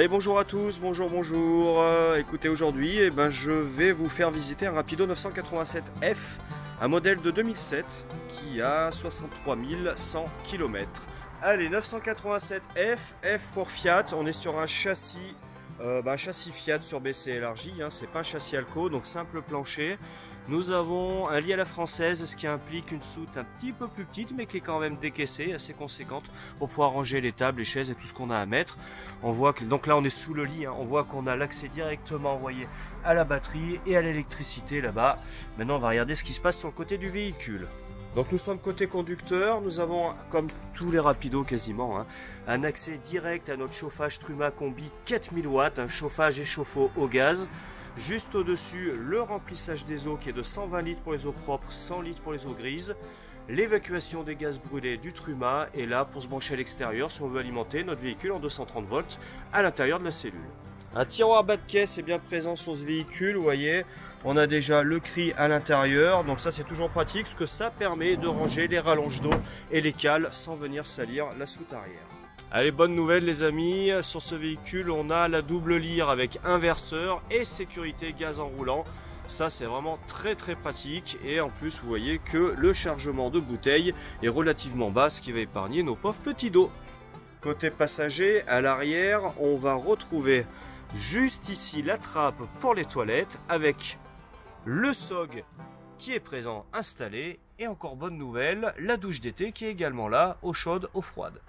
Allez, bonjour à tous, bonjour. Écoutez, aujourd'hui, je vais vous faire visiter un Rapido 987F, un modèle de 2007 qui a 63 100 km. Allez, 987F, F pour Fiat, on est sur un châssis, Fiat sur BC élargi, c'est pas un châssis Alco, donc simple plancher. Nous avons un lit à la française, ce qui implique une soute un petit peu plus petite, mais qui est quand même décaissée, assez conséquente, pour pouvoir ranger les tables, les chaises et tout ce qu'on a à mettre. On voit que, donc là on est sous le lit, on voit qu'on a l'accès directement envoyé à la batterie et à l'électricité là-bas. Maintenant on va regarder ce qui se passe sur le côté du véhicule. Donc nous sommes côté conducteur, nous avons, comme tous les rapidos quasiment, un accès direct à notre chauffage Truma Combi 4000 watts, un chauffage et chauffe-eau au gaz. Juste au-dessus, le remplissage des eaux qui est de 120 litres pour les eaux propres, 100 litres pour les eaux grises. L'évacuation des gaz brûlés du Truma est là pour se brancher à l'extérieur si on veut alimenter notre véhicule en 230 volts à l'intérieur de la cellule. Un tiroir bas de caisse est bien présent sur ce véhicule, vous voyez, on a déjà le cri à l'intérieur, donc ça c'est toujours pratique parce que ça permet de ranger les rallonges d'eau et les cales sans venir salir la soute arrière. Allez, bonne nouvelle les amis, sur ce véhicule on a la double lyre avec inverseur et sécurité gaz enroulant. Ça c'est vraiment très pratique et en plus vous voyez que le chargement de bouteilles est relativement bas, ce qui va épargner nos pauvres petits dos. Côté passager, à l'arrière on va retrouver juste ici la trappe pour les toilettes avec le SOG qui est présent installé et encore bonne nouvelle, la douche d'été qui est également là, eau chaude, eau froide.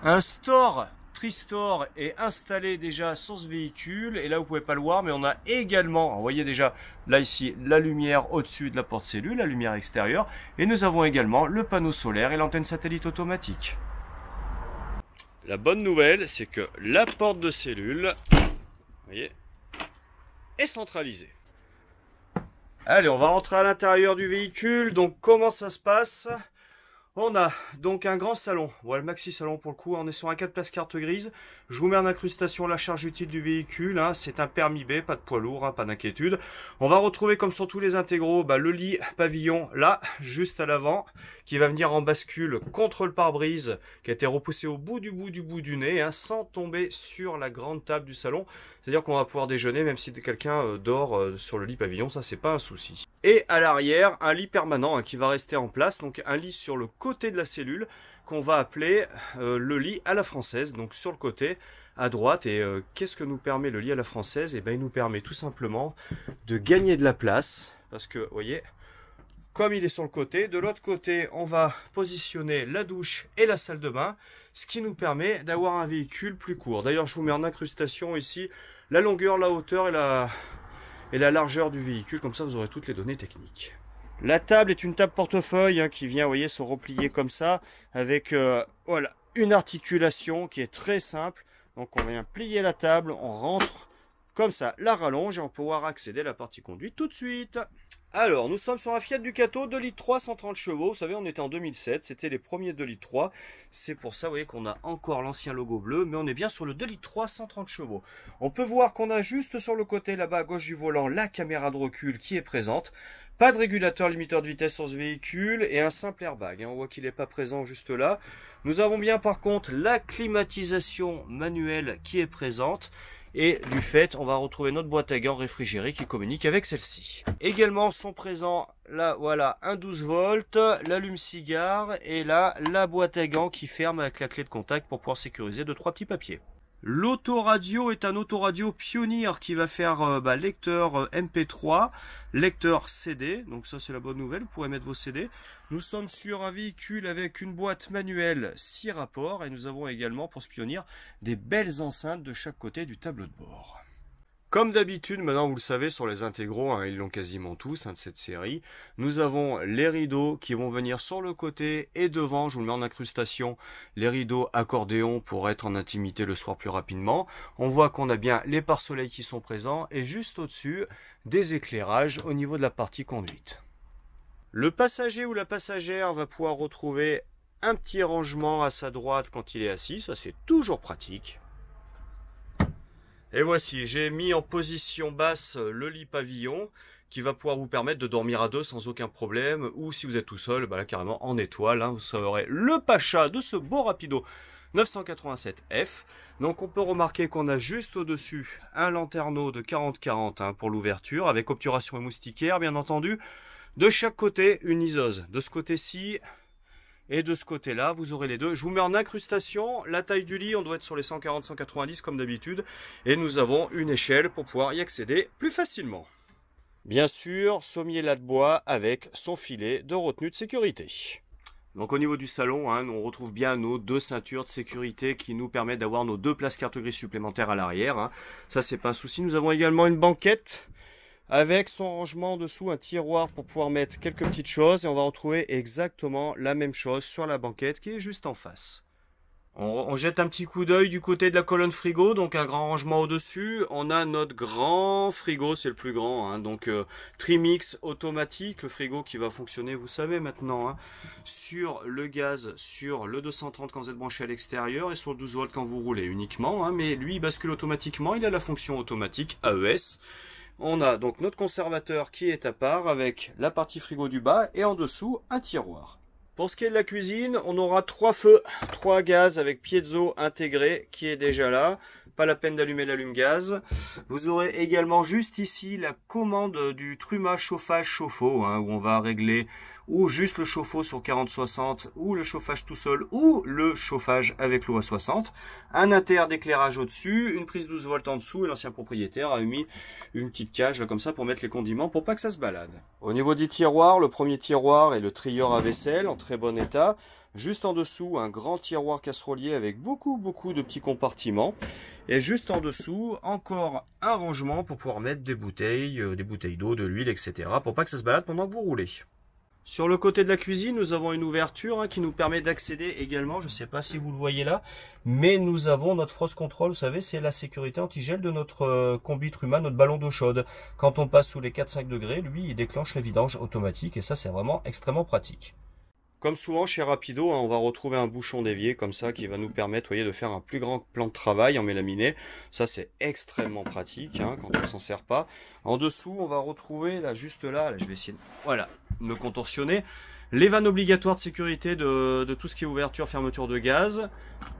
Un store Tri-Store est installé déjà sur ce véhicule et là vous pouvez pas le voir mais on a également, vous voyez déjà là ici la lumière au-dessus de la porte cellule, la lumière extérieure et nous avons également le panneau solaire et l'antenne satellite automatique. La bonne nouvelle c'est que la porte de cellule, vous voyez, est centralisée. Allez, on va rentrer à l'intérieur du véhicule. Donc comment ça se passe ? On a donc un grand salon, voilà le maxi salon pour le coup, on est sur un 4 places carte grise. Je vous mets en incrustation la charge utile du véhicule, c'est un permis B, pas de poids lourd, pas d'inquiétude. On va retrouver comme sur tous les intégros, le lit pavillon là, juste à l'avant, qui va venir en bascule contre le pare-brise, qui a été repoussé au bout du nez, sans tomber sur la grande table du salon. C'est-à-dire qu'on va pouvoir déjeuner même si quelqu'un dort sur le lit pavillon, ça c'est pas un souci. Et à l'arrière, un lit permanent qui va rester en place, donc un lit sur le côté de la cellule qu'on va appeler le lit à la française, donc sur le côté à droite. Et qu'est-ce que nous permet le lit à la française? Il nous permet tout simplement de gagner de la place, parce que vous voyez, comme il est sur le côté, de l'autre côté on va positionner la douche et la salle de bain, ce qui nous permet d'avoir un véhicule plus court. D'ailleurs je vous mets en incrustation ici la longueur, la hauteur et la largeur du véhicule, comme ça vous aurez toutes les données techniques. La table est une table portefeuille qui vient, vous voyez, se replier comme ça, avec voilà, une articulation qui est très simple. Donc on vient plier la table, on rentre comme ça la rallonge et on va pouvoir accéder à la partie conduite tout de suite. Alors, nous sommes sur un Fiat Ducato 2 litres 3, 130 chevaux. Vous savez, on était en 2007, c'était les premiers 2 litres 3. C'est pour ça, vous voyez, qu'on a encore l'ancien logo bleu, mais on est bien sur le 2 litres 3, 130 chevaux. On peut voir qu'on a juste sur le côté, là-bas, à gauche du volant, la caméra de recul qui est présente. Pas de régulateur limiteur de vitesse sur ce véhicule et un simple airbag. On voit qu'il n'est pas présent juste là. Nous avons bien, par contre, la climatisation manuelle qui est présente. Et du fait, on va retrouver notre boîte à gants réfrigérée qui communique avec celle-ci. Également sont présents, là, voilà, un 12 volts, l'allume-cigare et là, la boîte à gants qui ferme avec la clé de contact pour pouvoir sécuriser 2-3 petits papiers. L'autoradio est un autoradio Pioneer qui va faire lecteur MP3, lecteur CD, donc ça c'est la bonne nouvelle, vous pourrez mettre vos CD. Nous sommes sur un véhicule avec une boîte manuelle 6 rapports et nous avons également pour ce Pioneer des belles enceintes de chaque côté du tableau de bord. Comme d'habitude, maintenant vous le savez, sur les intégraux, ils l'ont quasiment tous de cette série, nous avons les rideaux qui vont venir sur le côté et devant, je vous le mets en incrustation, les rideaux accordéon pour être en intimité le soir plus rapidement. On voit qu'on a bien les pare-soleil qui sont présents et juste au-dessus, des éclairages au niveau de la partie conduite. Le passager ou la passagère va pouvoir retrouver un petit rangement à sa droite quand il est assis, ça c'est toujours pratique. Et voici, j'ai mis en position basse le lit pavillon qui va pouvoir vous permettre de dormir à deux sans aucun problème, ou si vous êtes tout seul, là carrément en étoile, vous serez le pacha de ce beau Rapido 987F. Donc on peut remarquer qu'on a juste au-dessus un lanterneau de 40-40 hein, pour l'ouverture, avec obturation et moustiquaire bien entendu. De chaque côté, une isose. De ce côté-ci et de ce côté-là, vous aurez les deux. Je vous mets en incrustation. La taille du lit, on doit être sur les 140-190 comme d'habitude. Et nous avons une échelle pour pouvoir y accéder plus facilement. Bien sûr, sommier de bois avec son filet de retenue de sécurité. Donc au niveau du salon, hein, on retrouve bien nos deux ceintures de sécurité qui nous permettent d'avoir nos deux places carte grise supplémentaires à l'arrière. Hein. Ça, c'est pas un souci. Nous avons également une banquette avec son rangement dessous, un tiroir pour pouvoir mettre quelques petites choses. Et on va retrouver exactement la même chose sur la banquette qui est juste en face. On jette un petit coup d'œil du côté de la colonne frigo, donc un grand rangement au-dessus. On a notre grand frigo, c'est le plus grand, hein, donc Trimix automatique, le frigo qui va fonctionner, vous savez maintenant, hein, sur le gaz, sur le 230 quand vous êtes branché à l'extérieur et sur le 12 volts quand vous roulez uniquement, hein, mais lui il bascule automatiquement, il a la fonction automatique AES. On a donc notre conservateur qui est à part avec la partie frigo du bas et en dessous un tiroir. Pour ce qui est de la cuisine, on aura 3 feux, 3 gaz avec piezo intégré qui est déjà là. Pas la peine d'allumer l'allume-gaz. Vous aurez également juste ici la commande du Truma chauffage chauffe-eau, hein, où on va régler ou juste le chauffe-eau sur 40-60, ou le chauffage tout seul, ou le chauffage avec l'eau à 60. Un inter d'éclairage au-dessus, une prise 12 volts en dessous, et l'ancien propriétaire a mis une petite cage là comme ça pour mettre les condiments pour pas que ça se balade. Au niveau des tiroirs, le premier tiroir est le trieur à vaisselle en très bon état. Juste en dessous, un grand tiroir casserolier avec beaucoup de petits compartiments. Et juste en dessous, encore un rangement pour pouvoir mettre des bouteilles d'eau, de l'huile, etc. pour pas que ça se balade pendant que vous roulez. Sur le côté de la cuisine, nous avons une ouverture hein, qui nous permet d'accéder également, je ne sais pas si vous le voyez là, mais nous avons notre frost control, vous savez, c'est la sécurité anti-gel de notre combi Truma, notre ballon d'eau chaude. Quand on passe sous les 4-5 degrés, lui, il déclenche la vidange automatique et ça, c'est vraiment extrêmement pratique. Comme souvent chez Rapido, hein, on va retrouver un bouchon d'évier comme ça qui va nous permettre, voyez, de faire un plus grand plan de travail en mélaminé. Ça, c'est extrêmement pratique hein, quand on s'en sert pas. En dessous, on va retrouver, là, juste là, je vais essayer de, voilà, me contorsionner, les vannes obligatoires de sécurité de tout ce qui est ouverture, fermeture de gaz.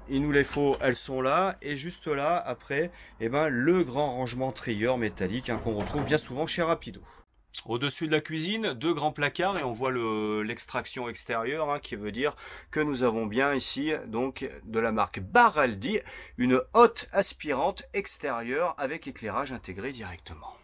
Il nous les faut, elles sont là. Et juste là, après, eh ben, le grand rangement trieur métallique hein, qu'on retrouve bien souvent chez Rapido. Au-dessus de la cuisine, 2 grands placards et on voit l'extraction extérieure hein, qui veut dire que nous avons bien ici donc de la marque Baraldi une hotte aspirante extérieure avec éclairage intégré directement.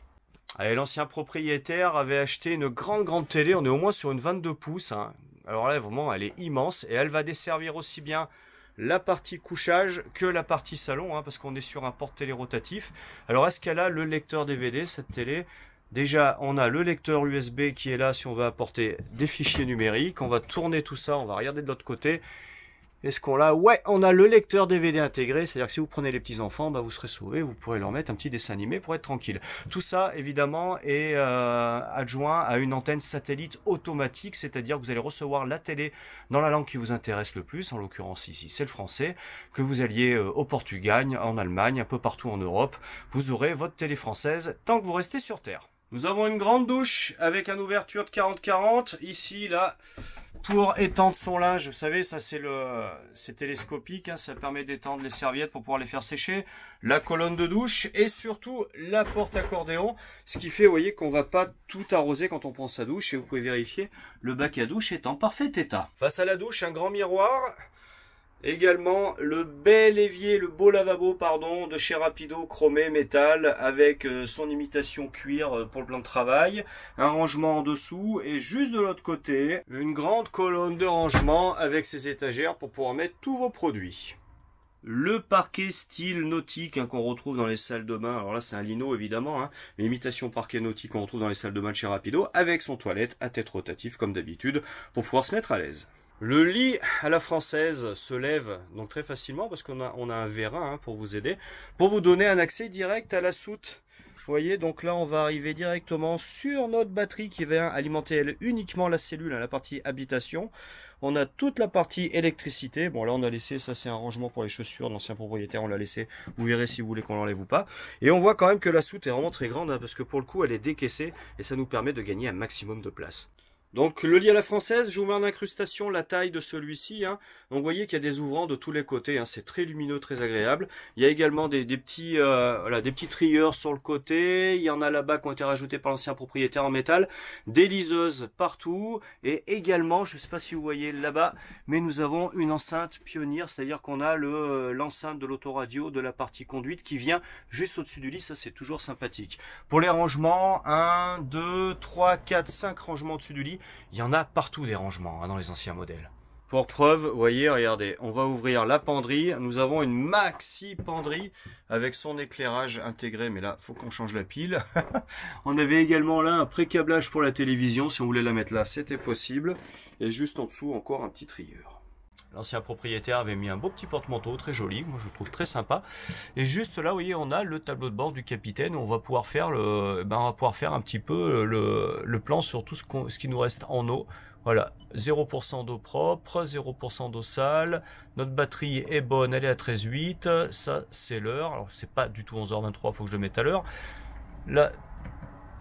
Allez, l'ancien propriétaire avait acheté une grande télé, on est au moins sur une 22 pouces. Hein. Alors là vraiment elle est immense et elle va desservir aussi bien la partie couchage que la partie salon hein, parce qu'on est sur un porte-télé rotatif. Alors est-ce qu'elle a le lecteur DVD cette télé ? Déjà, on a le lecteur USB qui est là si on veut apporter des fichiers numériques. On va tourner tout ça, on va regarder de l'autre côté. Est-ce qu'on l'a? Ouais, on a le lecteur DVD intégré. C'est-à-dire que si vous prenez les petits-enfants, bah, vous serez sauvés. Vous pourrez leur mettre un petit dessin animé pour être tranquille. Tout ça, évidemment, est adjoint à une antenne satellite automatique. C'est-à-dire que vous allez recevoir la télé dans la langue qui vous intéresse le plus. En l'occurrence, ici, c'est le français. Que vous alliez au Portugal, en Allemagne, un peu partout en Europe. Vous aurez votre télé française tant que vous restez sur Terre. Nous avons une grande douche avec une ouverture de 40-40. Ici, là, pour étendre son linge. Vous savez, ça c'est télescopique. Hein, ça permet d'étendre les serviettes pour pouvoir les faire sécher. La colonne de douche et surtout la porte accordéon. Ce qui fait, vous voyez, qu'on va pas tout arroser quand on prend sa douche. Et vous pouvez vérifier, le bac à douche est en parfait état. Face à la douche, un grand miroir. Également le bel évier, le beau lavabo pardon de chez Rapido chromé métal avec son imitation cuir pour le plan de travail, un rangement en dessous et juste de l'autre côté une grande colonne de rangement avec ses étagères pour pouvoir mettre tous vos produits. Le parquet style nautique hein, qu'on retrouve dans les salles de bain, alors là c'est un lino évidemment, hein, mais imitation parquet nautique qu'on retrouve dans les salles de bain de chez Rapido avec son toilette à tête rotative comme d'habitude pour pouvoir se mettre à l'aise. Le lit à la française se lève donc très facilement parce qu'on a un vérin hein, pour vous aider, pour vous donner un accès direct à la soute. Vous voyez, donc là on va arriver directement sur notre batterie qui va alimenter elle uniquement la cellule, hein, la partie habitation. On a toute la partie électricité. Bon là on a laissé, ça c'est un rangement pour les chaussures de l'ancien propriétaire, on l'a laissé. Vous verrez si vous voulez qu'on l'enlève ou pas. Et on voit quand même que la soute est vraiment très grande hein, parce que pour le coup elle est décaissée et ça nous permet de gagner un maximum de place. Donc le lit à la française, je vous mets en incrustation la taille de celui-ci. Hein. Donc vous voyez qu'il y a des ouvrants de tous les côtés, hein. C'est très lumineux, très agréable. Il y a également des petits, voilà, des petits trieurs sur le côté. Il y en a là-bas qui ont été rajoutés par l'ancien propriétaire en métal. Des liseuses partout. Et également, je ne sais pas si vous voyez là-bas, mais nous avons une enceinte pionnière, c'est-à-dire qu'on a l'enceinte de l'autoradio de la partie conduite qui vient juste au-dessus du lit. Ça, c'est toujours sympathique. Pour les rangements, 1, 2, 3, 4, 5 rangements au-dessus du lit. Il y en a partout des rangements hein, dans les anciens modèles. Pour preuve, vous voyez, regardez, on va ouvrir la penderie. Nous avons une maxi penderie avec son éclairage intégré, mais là, il faut qu'on change la pile. On avait également là un pré-câblage pour la télévision. Si on voulait la mettre là, c'était possible. Et juste en dessous, encore un petit trieur. L'ancien propriétaire avait mis un beau petit porte-manteau très joli, moi je le trouve très sympa. Et juste là, vous voyez, on a le tableau de bord du capitaine où on va pouvoir faire un petit peu le plan sur tout ce qui nous reste en eau. Voilà, 0% d'eau propre, 0% d'eau sale. Notre batterie est bonne, elle est à 13,8. Ça, c'est l'heure. Alors, c'est pas du tout 11h23, il faut que je le mette à l'heure. Là,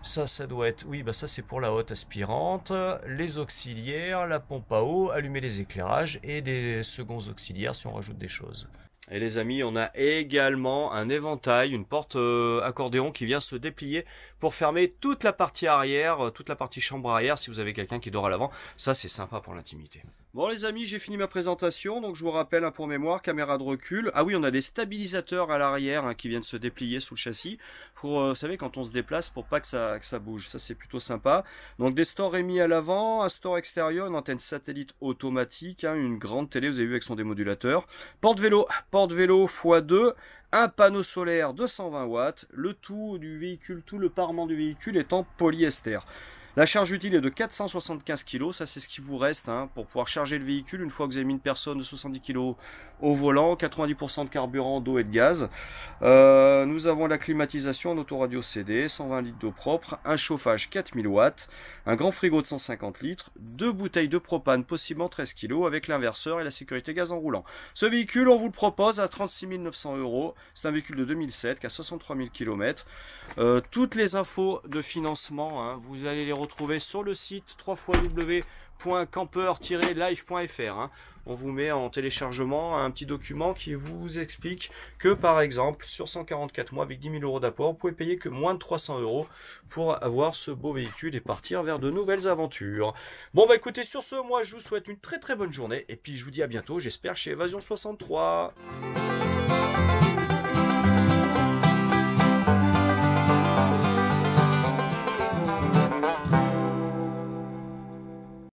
ça doit être, oui, bah ça c'est pour la hotte aspirante, les auxiliaires, la pompe à eau, allumer les éclairages et les seconds auxiliaires si on rajoute des choses. Et les amis, on a également un éventail, une porte accordéon qui vient se déplier pour fermer toute la partie arrière, toute la partie chambre arrière si vous avez quelqu'un qui dort à l'avant. Ça, c'est sympa pour l'intimité. Bon les amis, j'ai fini ma présentation, donc je vous rappelle un pour mémoire, caméra de recul. Ah oui, on a des stabilisateurs à l'arrière hein, qui viennent se déplier sous le châssis pour, vous savez, quand on se déplace, pour pas que ça bouge. Ça, c'est plutôt sympa. Donc des stores émis à l'avant, un store extérieur, une antenne satellite automatique, hein, une grande télé, vous avez vu avec son démodulateur. Porte-vélo x2. Un panneau solaire de 120 watts, le tout du véhicule, tout le parement du véhicule est en polyester. La charge utile est de 475 kg, ça c'est ce qui vous reste hein, pour pouvoir charger le véhicule une fois que vous avez mis une personne de 70 kg au volant, 90% de carburant, d'eau et de gaz. Nous avons la climatisation en autoradio CD, 120 litres d'eau propre, un chauffage 4000 watts, un grand frigo de 150 litres, 2 bouteilles de propane possiblement 13 kg avec l'inverseur et la sécurité gaz en roulant. Ce véhicule, on vous le propose à 36 900 €. C'est un véhicule de 2007 qui a 63 000 km. Toutes les infos de financement, hein, vous allez les retrouver sur le site www.camper-live.fr. Hein. On vous met en téléchargement un petit document qui vous explique que par exemple sur 144 mois avec 10 000 € d'apport, vous pouvez payer que moins de 300 € pour avoir ce beau véhicule et partir vers de nouvelles aventures. Bon bah écoutez, sur ce, moi je vous souhaite une très très bonne journée et puis je vous dis à bientôt, j'espère chez Évasion 63.